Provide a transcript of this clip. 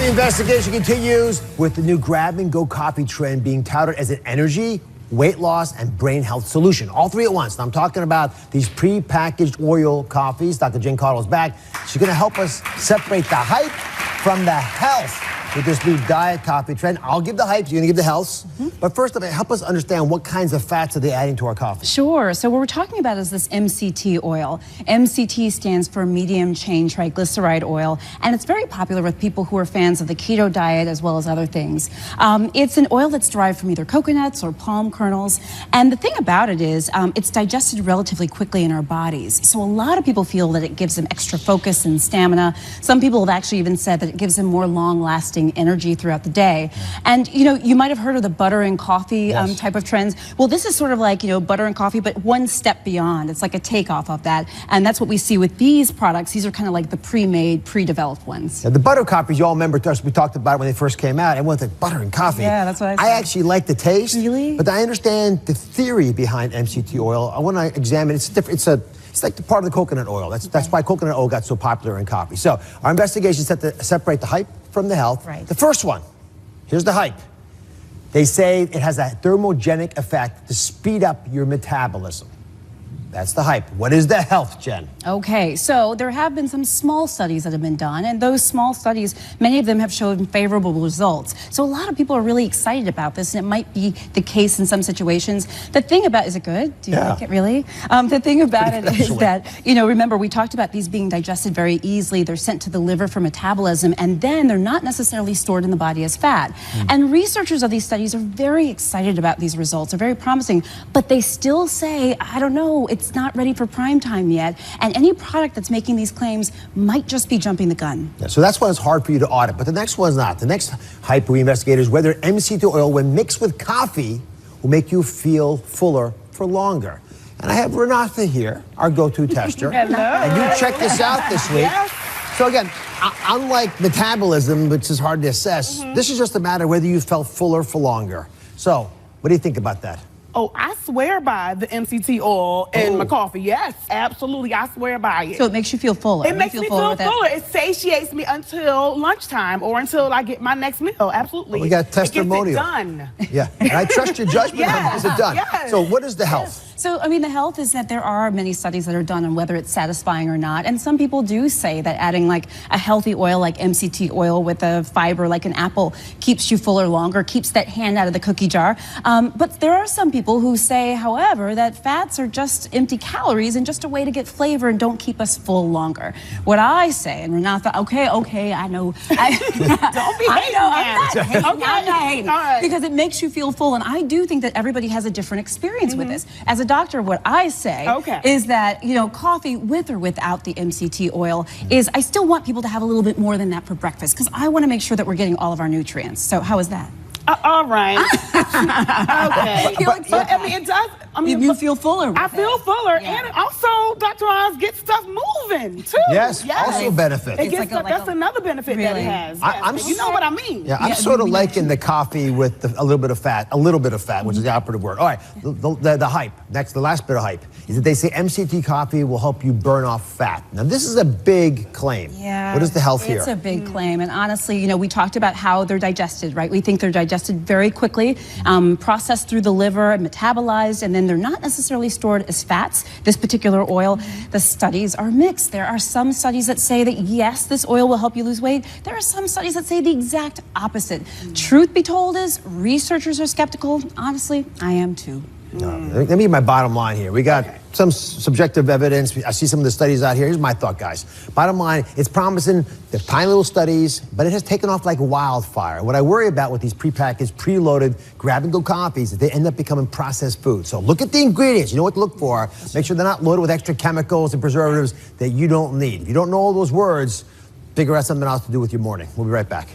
Coffee investigation continues with the new grab-and-go coffee trend being touted as an energy, weight loss, and brain health solution. All three at once. Now, I'm talking about these pre-packaged oil coffees. Dr. Jen Caudle is back. She's going to help us separate the hype from the health with this new diet coffee trend. I'll give the hype, you're going to give the health. But first of all, help us understand what kinds of fats are they adding to our coffee? Sure. So what we're talking about is this MCT oil. MCT stands for medium chain triglyceride oil, and it's very popular with people who are fans of the keto diet as well as other things. It's an oil that's derived from either coconuts or palm kernels, and the thing about it is it's digested relatively quickly in our bodies. So a lot of people feel that it gives them extra focus and stamina. Some people have actually even said that it gives them more long-lasting energy throughout the day. And you know, you might have heard of the butter and coffee type of trends. Well, this is sort of like, you know, butter and coffee, but one step beyond. It's like a takeoff of that. And that's what we see with these products. These are kind of like the pre-made, pre-developed ones. Now, the butter coffees, you all remember us, we talked about it when they first came out. Everyone's like, butter and coffee. Yeah, that's what I said. I actually like the taste. Really? But I understand the theory behind MCT oil. I want to examine, it's different. It's like the part of the coconut oil. That's why coconut oil got so popular in coffee. So our investigation set to separate the hype from the health. Right. The first one, here's the hype. They say it has a thermogenic effect to speed up your metabolism. That's the hype. What is the health, Jen? Okay, so there have been some small studies that have been done, and those small studies, many of them have shown favorable results. So a lot of people are really excited about this, and it might be the case in some situations. The thing about, is it good? Do you like it really? The thing about it is that, you know, remember we talked about these being digested very easily. They're sent to the liver for metabolism, and then they're not necessarily stored in the body as fat. And researchers of these studies are very excited about these results. They're very promising, but they still say, I don't know, it's not ready for prime time yet, and any product that's making these claims might just be jumping the gun. Yeah, so that's one that's hard for you to audit, but the next one's not. The next hype we investigate is whether MCT oil, when mixed with coffee, will make you feel fuller for longer. And I have Renata here, our go-to tester. Hello. And you checked this out this week. Yes. So again, unlike metabolism, which is hard to assess, this is just a matter of whether you felt fuller for longer. So, what do you think about that? Oh, I swear by the MCT oil in my coffee. Yes, absolutely. I swear by it. So it makes you feel fuller. It makes me feel fuller. It satiates me until lunchtime or until I get my next meal. Absolutely. Well, we got testimonial. It gets it done. Yeah, and I trust your judgment on is it done. Yes. So what is the health? So, I mean, the health is that there are many studies that are done on whether it's satisfying or not. And some people do say that adding like a healthy oil like MCT oil with a fiber like an apple keeps you fuller longer, keeps that hand out of the cookie jar. But there are some people who say, however, that fats are just empty calories and just a way to get flavor and don't keep us full longer. What I say, and Renata, okay, I know. Don't be hating. I'm not hating. All right. Because it makes you feel full. And I do think that everybody has a different experience with this. As a doctor, what I say is that, you know, coffee with or without the MCT oil is, I still want people to have a little bit more than that for breakfast because I want to make sure that we're getting all of our nutrients. So how is that? All right. Okay. But I mean, it does. I mean, you feel fuller. I feel fuller, and it also, Dr. Oz, gets stuff moving too. Yes, also benefit. It gets stuff, that's another benefit that it has. Yes. You know what I mean? Yeah, I'm sort of liking the coffee with a little bit of fat, which is the operative word. All right, the hype. Next, the last bit of hype is that they say MCT coffee will help you burn off fat. Now, this is a big claim. Yeah. What is the health here? It's a big claim, and honestly, you know, we talked about how they're digested, right? We think they're digested very quickly, processed through the liver, metabolized, and then they're not necessarily stored as fats. This particular oil, the studies are mixed. There are some studies that say that yes, this oil will help you lose weight. There are some studies that say the exact opposite. Truth be told is, researchers are skeptical. Honestly, I am too. Let me get my bottom line here. We got some subjective evidence. I see some of the studies out here. Here's my thought, guys. Bottom line, it's promising. They're tiny little studies, but it has taken off like wildfire. What I worry about with these prepackaged, preloaded, grab-and-go coffees is they end up becoming processed food. So look at the ingredients. You know what to look for. Make sure they're not loaded with extra chemicals and preservatives that you don't need. If you don't know all those words, figure out something else to do with your morning. We'll be right back.